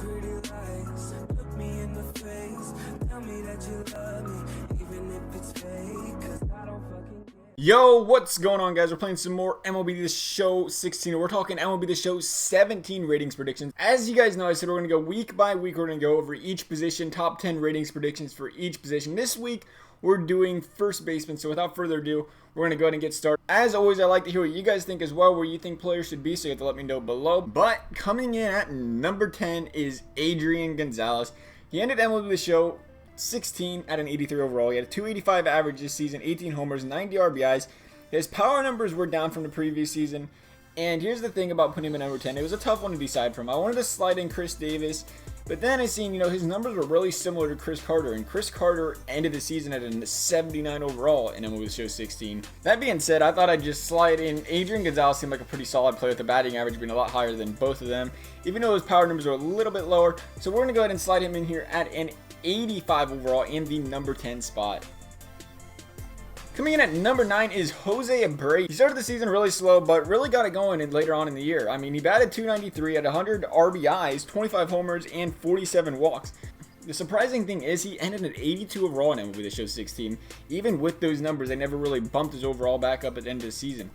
pretty lies. Look me in the face. Tell me that you love me, even if it's fake. 'Cause I don't fucking care. Yo, what's going on, guys? We're playing some more MLB The Show 16. We're talking MLB The Show 17 ratings predictions. As you guys know, I said we're going to go week by week. We're going to go over each position, top 10 ratings predictions for each position. This week, we're doing first baseman. So without further ado, we're going to go ahead and get started. As always, I like to hear what you guys think as well, where you think players should be, so you have to let me know below. But coming in at number 10 is Adrian Gonzalez. He ended MLB The Show 16 at an 83 overall. He had a 285 average this season, 18 homers, 90 RBIs. His power numbers were down from the previous season. And here's the thing about putting him at number 10. It was a tough one to decide from. I wanted to slide in Chris Davis, but then I seen, his numbers were really similar to Chris Carter. And Chris Carter ended the season at a 79 overall in MLB The Show 16. That being said, I thought I'd just slide in. Adrian Gonzalez seemed like a pretty solid player with the batting average being a lot higher than both of them, even though his power numbers are a little bit lower. So we're going to go ahead and slide him in here at an 85 overall in the number 10 spot. Coming in at number 9 is Jose Abreu. He started the season really slow, but really got it going later on in the year. I mean, he batted 293 at 100 RBIs, 25 homers, and 47 walks. The surprising thing is he ended at 82 overall in MLB The Show 16. Even with those numbers, they never really bumped his overall back up at the end of the season.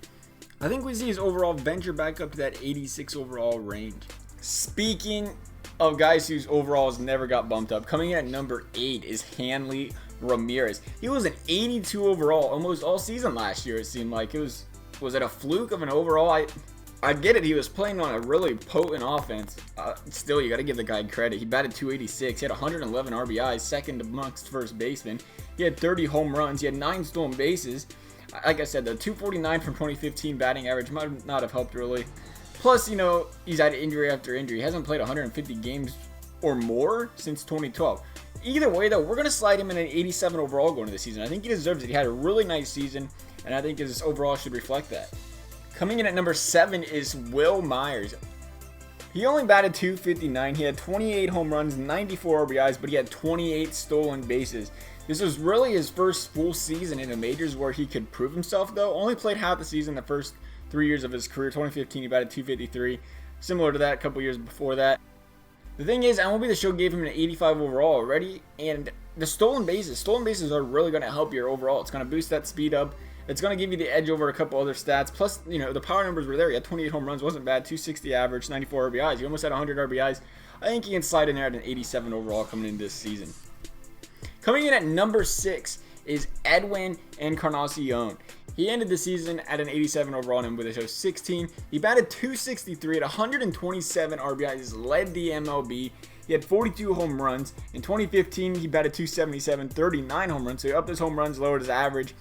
I think we see his overall venture back up to that 86 overall range. Speaking of guys whose overalls never got bumped up, coming in at number 8 is Hanley Ramirez. He was an 82 overall almost all season last year. It seemed like was it a fluke of an overall? I get it. He was playing on a really potent offense. Still, you got to give the guy credit. He batted 286. He had 111 RBIs, second amongst first basemen. He had 30 home runs. He had 9 stolen bases. Like I said, the 249 from 2015 batting average might not have helped really. Plus, he's had injury after injury. He hasn't played 150 games or more since 2012. Either way, though, we're going to slide him in an 87 overall going into the season. I think he deserves it. He had a really nice season, and I think his overall should reflect that. Coming in at number 7 is Wil Myers. He only batted 259. He had 28 home runs, 94 RBIs, but he had 28 stolen bases. This was really his first full season in the majors where he could prove himself, though. Only played half the season the first 3 years of his career. 2015, he batted 253. Similar to that a couple years before that. The thing is, MLB The Show gave him an 85 overall already, and the stolen bases are really going to help your overall. It's going to boost that speed up. It's going to give you the edge over a couple other stats. Plus, the power numbers were there. He had 28 home runs, wasn't bad, 260 average, 94 RBIs. He almost had 100 RBIs. I think he can slide in there at an 87 overall coming into this season. Coming in at number 6 is Edwin Encarnacion. He ended the season at an 87 overall in MLB The Show 16. He batted 263 at 127 RBIs, led the MLB. He had 42 home runs. In 2015, he batted 277, 39 home runs. So he upped his home runs, lowered his average.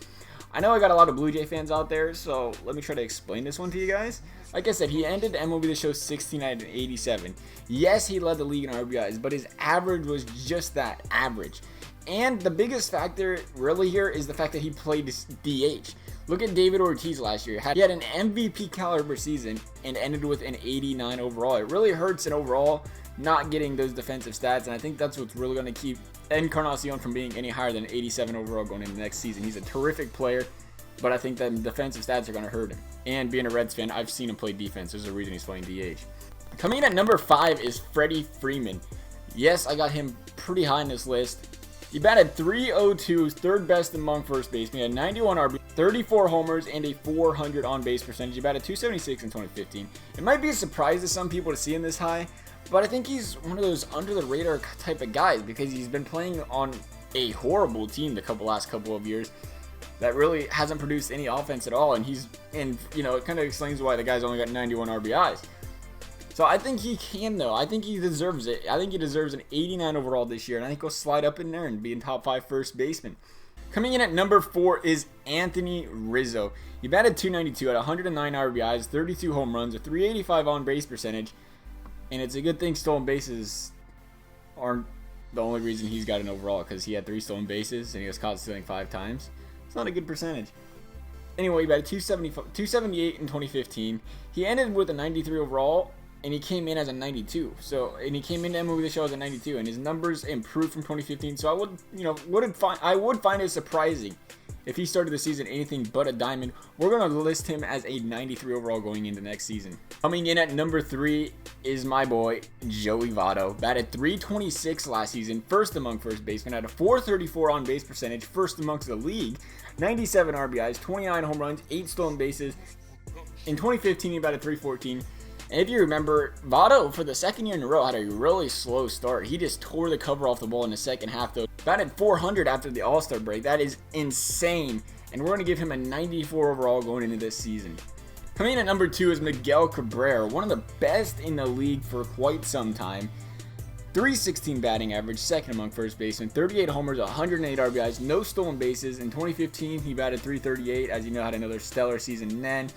I know I got a lot of Blue Jay fans out there, so let me try to explain this one to you guys. Like I said, he ended MLB The Show 16 at an 87. Yes, he led the league in RBIs, but his average was just that, average. And the biggest factor really here is the fact that he played DH. Look at David Ortiz last year. He had an MVP caliber season and ended with an 89 overall. It really hurts an overall not getting those defensive stats, and I think that's what's really going to keep Encarnacion from being any higher than 87 overall going into the next season. He's a terrific player, but I think that defensive stats are going to hurt him. And being a Reds fan, I've seen him play defense. There's a reason he's playing DH. Coming in at number 5 is Freddie Freeman. Yes, I got him pretty high in this list. He batted 302, third best among first basemen. He had 91 RBI, 34 homers, and a 400 on-base percentage. He batted 276 in 2015. It might be a surprise to some people to see him this high, but I think he's one of those under-the-radar type of guys because he's been playing on a horrible team the last couple of years that really hasn't produced any offense at all. And it kind of explains why the guy's only got 91 RBIs. So I think he can, though. I think he deserves it. I think he deserves an 89 overall this year, and I think he'll slide up in there and be in top 5 first baseman. Coming in at number 4 is Anthony Rizzo. He batted 292 at 109 RBIs, 32 home runs, a 385 on-base percentage, and it's a good thing stolen bases aren't the only reason he's got an overall, because he had 3 stolen bases and he was caught stealing 5 times. It's not a good percentage. Anyway, he batted 278 in 2015. He ended with a 93 overall, and he came in as a 92. And he came into MLB The Show as a 92, and his numbers improved from 2015. So I would find it surprising if he started the season anything but a diamond. We're going to list him as a 93 overall going into next season. Coming in at number 3 is my boy, Joey Votto. Batted .326 last season, first among first basemen, had a .434 on base percentage, first amongst the league, 97 RBIs, 29 home runs, 8 stolen bases. In 2015, he batted .314. And if you remember, Votto, for the second year in a row, had a really slow start. He just tore the cover off the ball in the second half, though. Batted .400 after the All-Star break. That is insane. And we're going to give him a 94 overall going into this season. Coming in at number 2 is Miguel Cabrera, one of the best in the league for quite some time. .316 batting average, second among first basemen, 38 homers, 108 RBIs, no stolen bases. In 2015, he batted .338, as you know, had another stellar season then.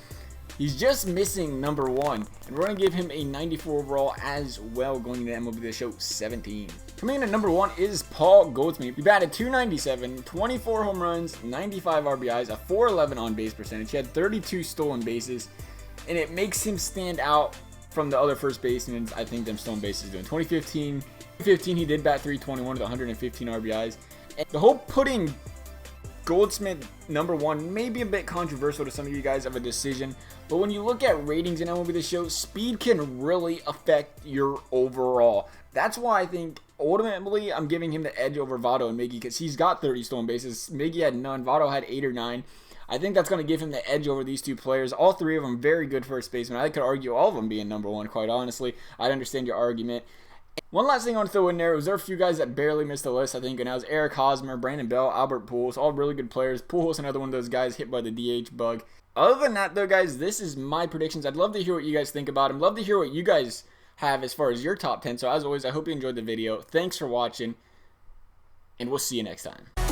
He's just missing number 1, and we're going to give him a 94 overall as well going into MLB The Show 17. Coming in at number 1 is Paul Goldschmidt. He batted .297, 24 home runs, 95 RBIs, a .411 on base percentage. He had 32 stolen bases, and it makes him stand out from the other first basemen. I think them stolen bases do. In 2015, he did bat .321 with 115 RBIs. And the whole putting Goldschmidt number 1 may be a bit controversial to some of you guys of a decision, but when you look at ratings in MLB The Show, speed can really affect your overall. That's why I think ultimately I'm giving him the edge over Votto and Miggy, because he's got 30 stolen bases. Miggy had none. Votto had 8 or 9. I think that's going to give him the edge over these two players. All three of them very good first basemen. I could argue all of them being number 1, quite honestly. I understand your argument. One last thing I want to throw in there was there are a few guys that barely missed the list, I think, and that was Eric Hosmer, Brandon Bell, Albert Pujols, all really good players. Pujols, another one of those guys hit by the DH bug. Other than that, though, guys, this is my predictions. I'd love to hear what you guys think about them. Love to hear what you guys have as far as your top 10. So, as always, I hope you enjoyed the video. Thanks for watching, and we'll see you next time.